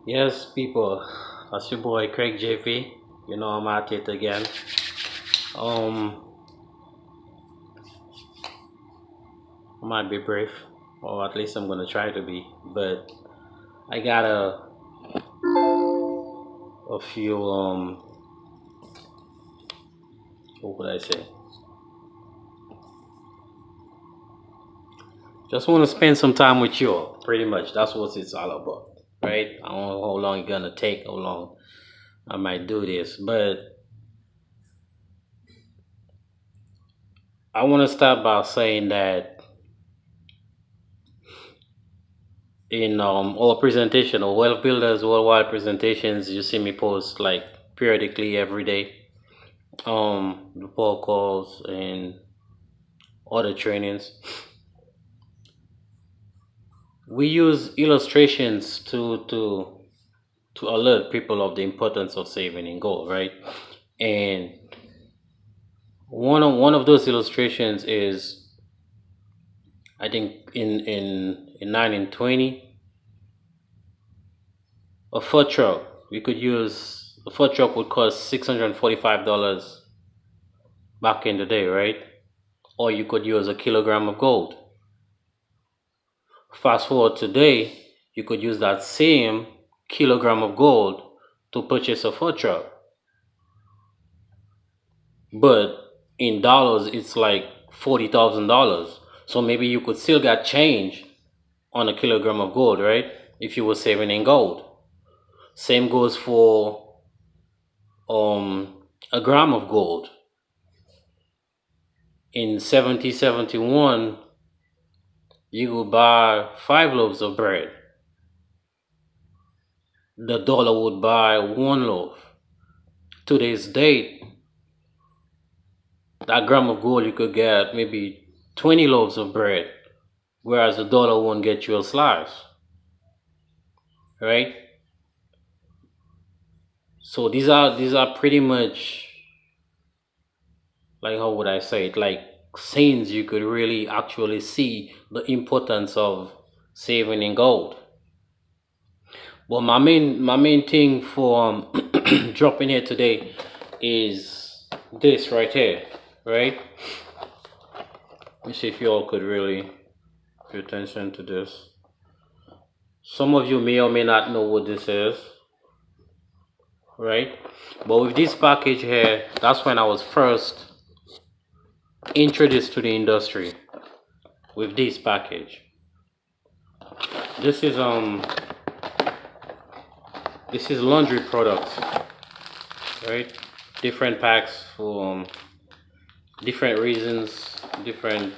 Yes, people, that's your boy Craig JP. You know I'm at it again. Um, I might be brief, or at least I'm gonna try to be. But I got a few what would I say? Just want to spend some time with you all. Pretty much, that's what it's all about, right? I don't know how long it's gonna take, how long I might do this, but I want to start by saying that in our presentation or wealth builders worldwide presentations, you see me post like periodically every day. The poll calls and other trainings. We use illustrations to alert people of the importance of saving in gold, right? And one of those illustrations is I think in 1920, a foot truck. We could use a foot truck would cost $645 back in the day, right? Or you could use a kilogram of gold. Fast forward today, you could use that same kilogram of gold to purchase a food truck. But in dollars, it's like $40,000. So maybe you could still get change on a kilogram of gold, right? If you were saving in gold. Same goes for a gram of gold. In 1771, you would buy 5 loaves of bread. The dollar would buy 1 loaf. Today's date, that gram of gold you could get maybe 20 loaves of bread, whereas the dollar won't get you a slice, right? So these are pretty much, like, how would I say it, like scenes you could really actually see the importance of saving in gold. But my main thing for dropping here today is this right here, right? Let me see if you all could really pay attention to this. Some of you may or may not know what this is, right? But with this package here, that's when I was first introduced to the industry with this package. This is laundry products, right? Different packs for different reasons, different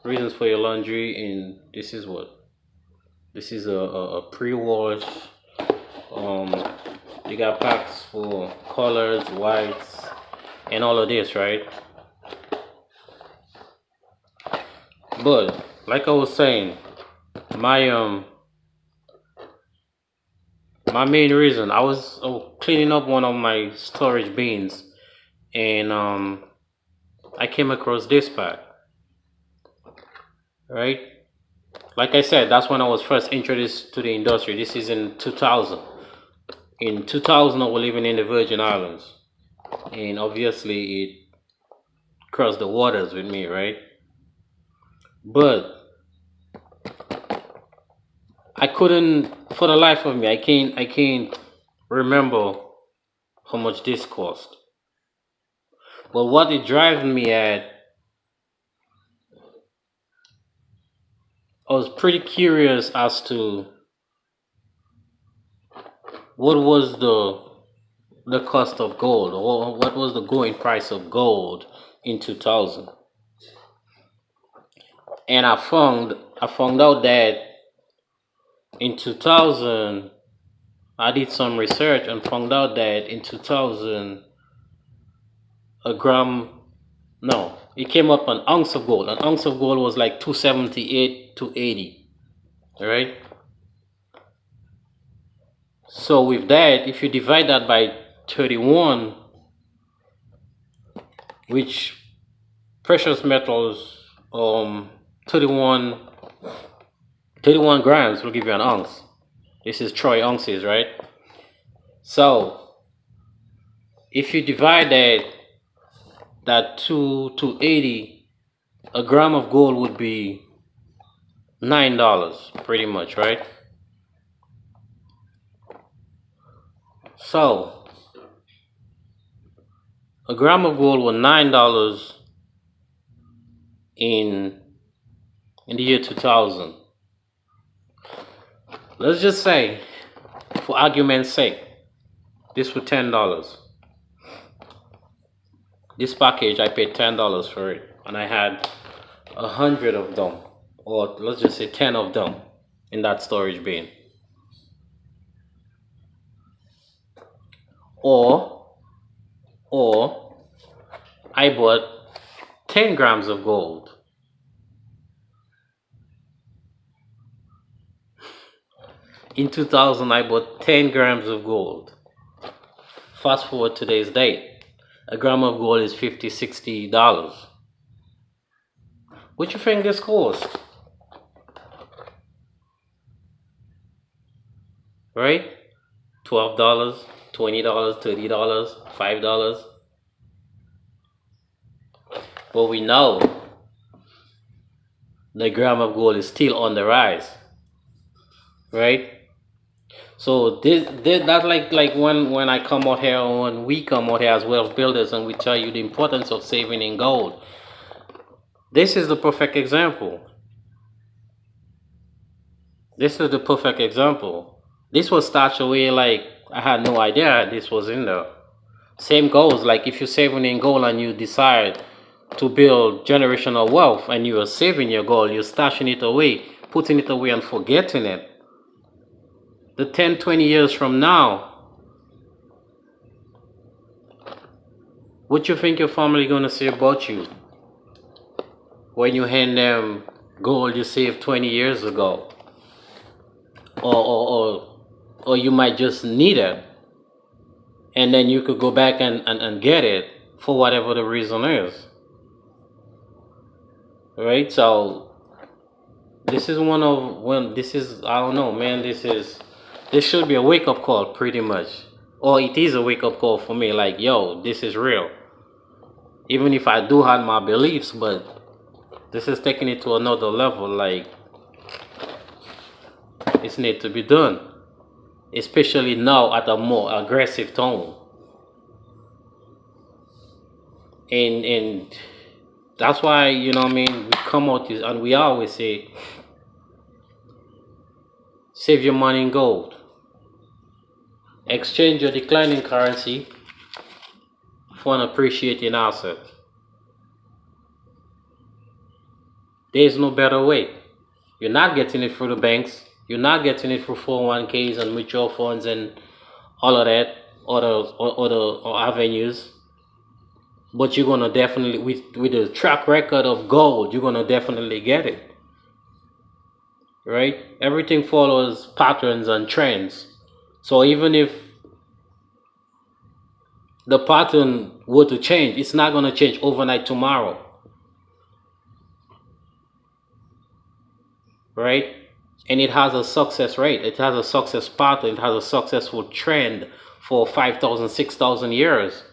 reasons for your laundry. And this is a pre-wash. Um, you got packs for colors, whites, and all of this, right? But like I was saying, my my main reason, I was cleaning up one of my storage bins, and I came across this pack, right? Like I said, that's when I was first introduced to the industry. This is in 2000. In 2000, I was living in the Virgin Islands, and obviously it crossed the waters with me, right? But I couldn't, for the life of me, I can't remember how much this cost. But what it drives me at, I was pretty curious as to what was the cost of gold, or what was the going price of gold in 2000. And I found out that in 2000, I did some research and found out that in 2000, a gram, no, it came up an ounce of gold. An ounce of gold was like 278 to 80, right? So with that, if you divide that by 31, which precious metals, 31 31 grams will give you an ounce. This is troy ounces, right? So if you divide that 280, a gram of gold would be $9, pretty much, right? So a gram of gold was $9 in the year 2000. Let's just say, for argument's sake, this was $10. This package, I paid $10 for it, and I had 100 of them, or let's just say 10 of them in that storage bin. Or I bought 10 grams of gold. In 2000, I bought 10 grams of gold. Fast forward today's date, a gram of gold is $50, $60. What you think this cost? Right? $12, $20, $30, $5. But we know the gram of gold is still on the rise, right? So that's like when I come out here, when we come out here as wealth builders, and we tell you the importance of saving in gold. This is the perfect example. This is the perfect example. This was stashed away like I had no idea this was in there. Same goes like if you're saving in gold and you decide to build generational wealth and you are saving your gold, you're stashing it away, putting it away and forgetting it. The 10, 20 years from now, what you think your family gonna say about you when you hand them gold you saved 20 years ago? Or you might just need it, and then you could go back and get it for whatever the reason is. Right? So this is I don't know, man, this should be a wake-up call, pretty much. Or it is a wake-up call for me, like, yo, this is real. Even if I do have my beliefs, but this is taking it to another level, like, it's need to be done. Especially now at a more aggressive tone. And that's why, you know what I mean, we come out and we always say, save your money in gold. Exchange your declining currency for an appreciating asset. There's no better way. You're not getting it through the banks. You're not getting it through 401ks and mutual funds and all of that, other avenues. But you're gonna definitely, with the track record of gold, you're gonna definitely get it. Right? Everything follows patterns and trends. So even if the pattern were to change, it's not gonna change overnight tomorrow. Right? And it has a success rate. It has a success pattern. It has a successful trend for 5,000, 6,000 years.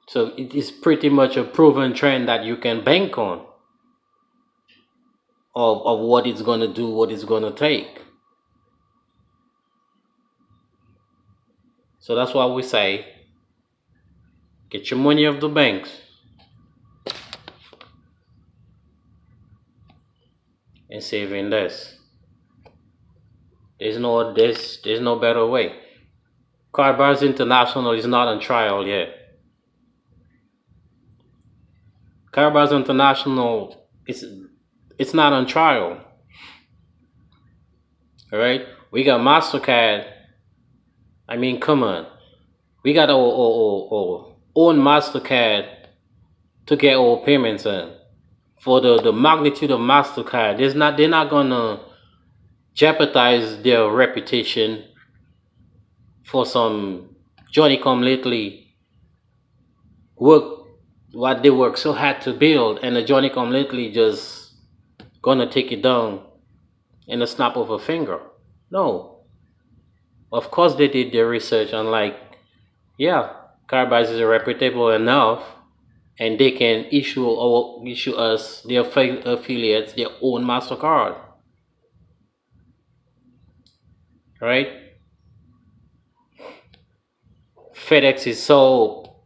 So it is pretty much a proven trend that you can bank on of what it's going to do, what it's going to take. So that's why we say, get your money off the banks and save in this. There's no better way. Kaibars International is not on trial yet. Kaibars International, it's not on trial. All right, we got MasterCard. I mean, come on, we got our own MasterCard to get our payments in. For the magnitude of MasterCard, they're not gonna jeopardize their reputation for some Johnny come lately work what they work so hard to build, and the Johnny come lately just gonna take it down in a snap of a finger. No. Of course they did their research and like, yeah, Carbides is reputable enough and they can issue us their affiliates their own MasterCard. Right? FedEx is so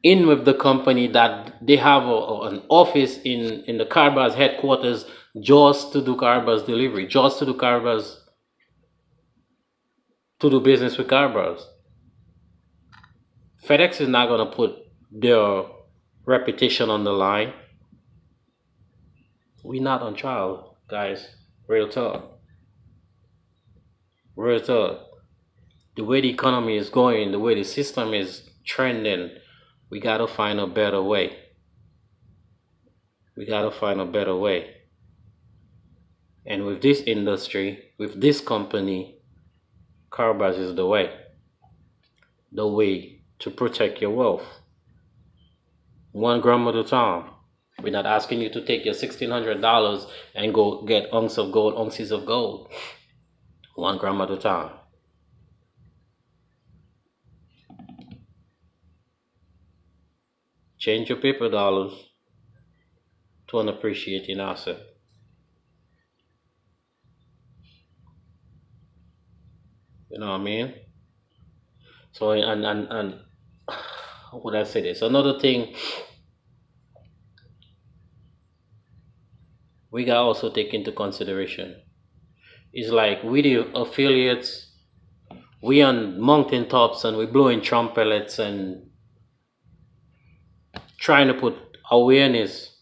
in with the company that they have an office in the Carbides headquarters just to do Carbides delivery, just to do Carbides, to do business with Carbides. FedEx is not going to put their reputation on the line. We're not on trial, guys. Real talk. Real talk. The way the economy is going, the way the system is trending, we got to find a better way. We got to find a better way. And with this industry, with this company, Carbides is the way. The way to protect your wealth. 1 gram at a time. We're not asking you to take your $1,600 and go get ounces of gold. 1 gram at a time. Change your paper dollars to an appreciating asset. You know what I mean? So, and how would I say this? Another thing we got also take into consideration is like we the affiliates, we on mountaintops and we blowing trumpets and trying to put awareness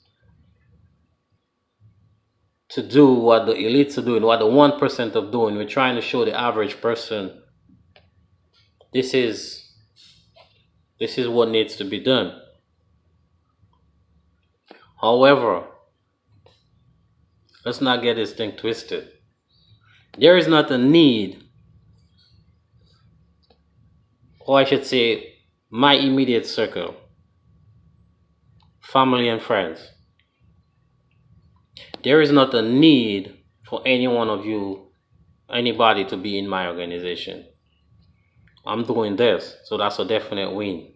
to do what the elites are doing, what the 1% are doing. We're trying to show the average person this is what needs to be done. However, let's not get this thing twisted. There is not a need, or I should say, my immediate circle, family and friends. There is not a need for any one of you, anybody to be in my organization. I'm doing this, so that's a definite win.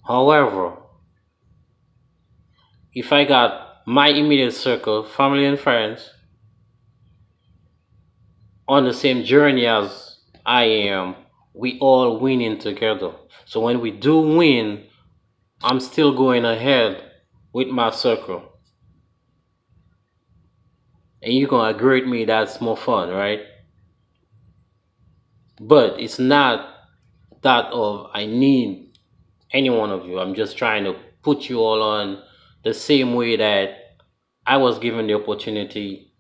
However, if I got my immediate circle, family and friends, on the same journey as I am, we all winning together. So when we do win, I'm still going ahead with my circle. And you're going to agree with me that's more fun, right? But it's not that of I need any one of you. I'm just trying to put you all on the same way that I was given the opportunity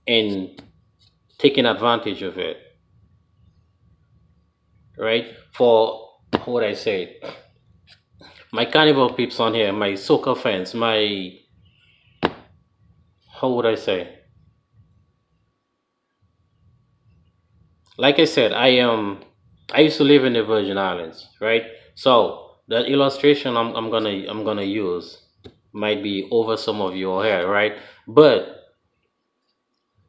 and taking advantage of it. Right? For what I say, my carnival peeps on here, my soccer fans, my, how would I say? Like I said, I used to live in the Virgin Islands, right? So that illustration I'm gonna use might be over some of your hair, right? But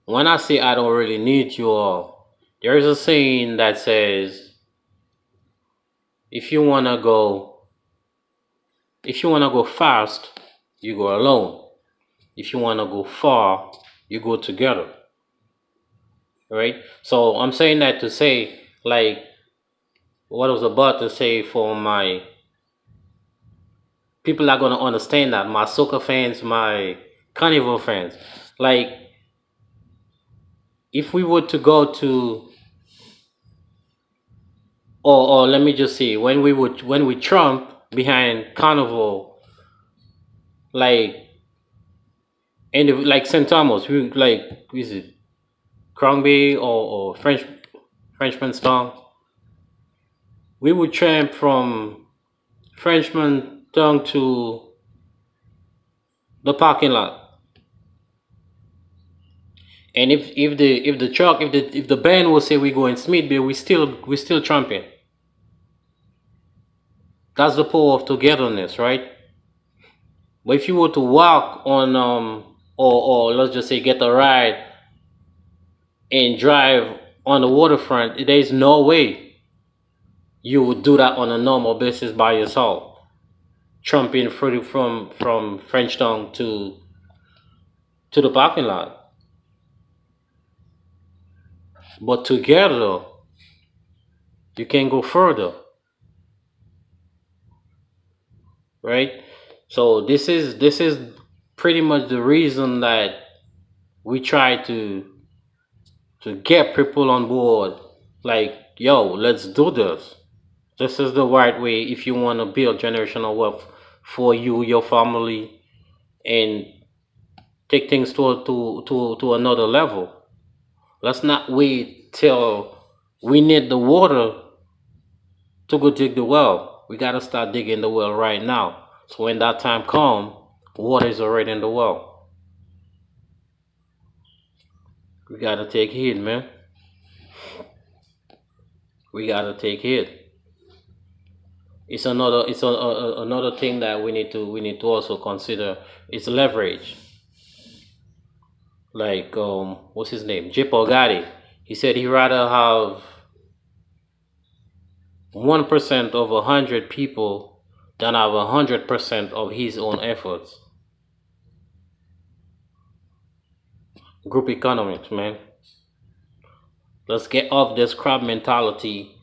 when I say I don't really need you all, there is a saying that says, if you wanna go fast, you go alone. If you wanna go far, you go together. Right? So I'm saying that to say, like, what I was about to say for my people are gonna understand that, my soccer fans, my carnival fans, like, if we were to go to, or let me just say, when we trump behind carnival, like, like St. Thomas, we like, is it Crown Bay or Frenchman's Town? We would tramp from Frenchman Town to the parking lot. And if the band will say we go in Smithville, we still tramping. That's the power of togetherness, right? But if you were to walk on or let's just say get a ride and drive on the waterfront, there's no way you would do that on a normal basis by yourself, trumping through from Frenchtown to the parking lot. But together, you can go further, right? So this is pretty much the reason that we try to get people on board. Like, yo, let's do this. This is the right way if you want to build generational wealth for you, your family, and take things to another level. Let's not wait till we need the water to go dig the well. We gotta start digging the well right now. So when that time comes, water is already in the well. We gotta take heed, man. We gotta take heed. It's another thing that we need to also consider is leverage. Like what's his name? Jip Ogadi. He said he'd rather have 1% of 100 people than have 100% of his own efforts. Group economics, man. Let's get off this crab mentality,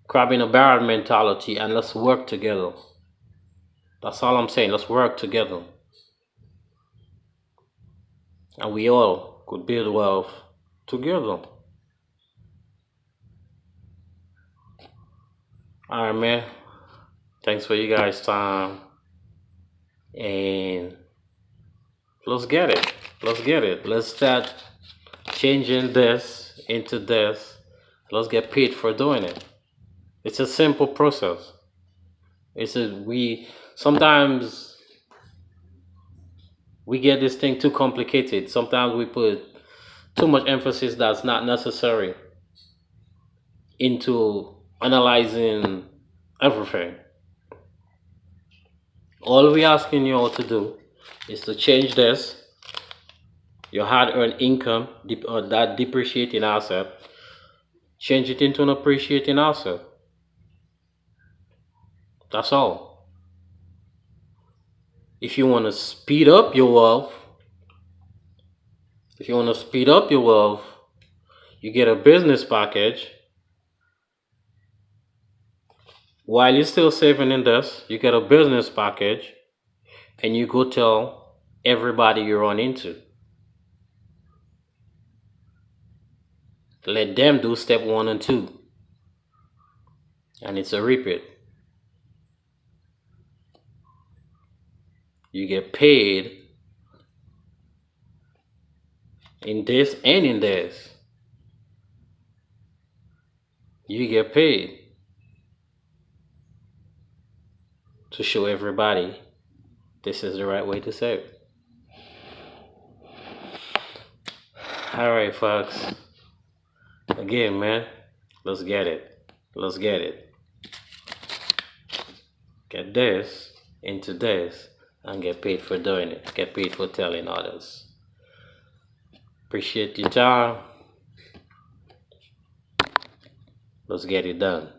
crab in a barrel mentality, and let's work together. That's all I'm saying. Let's work together. And we all could build wealth together. Alright, man. Thanks for you guys' time. And let's get it. Let's get it. Let's start changing this into this. Let's get paid for doing it. It's a simple process. Sometimes we get this thing too complicated. Sometimes we put too much emphasis that's not necessary into analyzing everything. All we're asking you all to do is to change this, your hard-earned income, that depreciating asset, change it into an appreciating asset. That's all. If you want to speed up your wealth, you get a business package. While you're still saving in this, you get a business package and you go tell everybody you run into. Let them do step 1 and 2. And it's a repeat. You get paid in this and in this. You get paid to show everybody this is the right way to save. Alright, folks. Again, man, let's get it. Let's get it. Get this into this and get paid for doing it. Get paid for telling others. Appreciate your time. Let's get it done.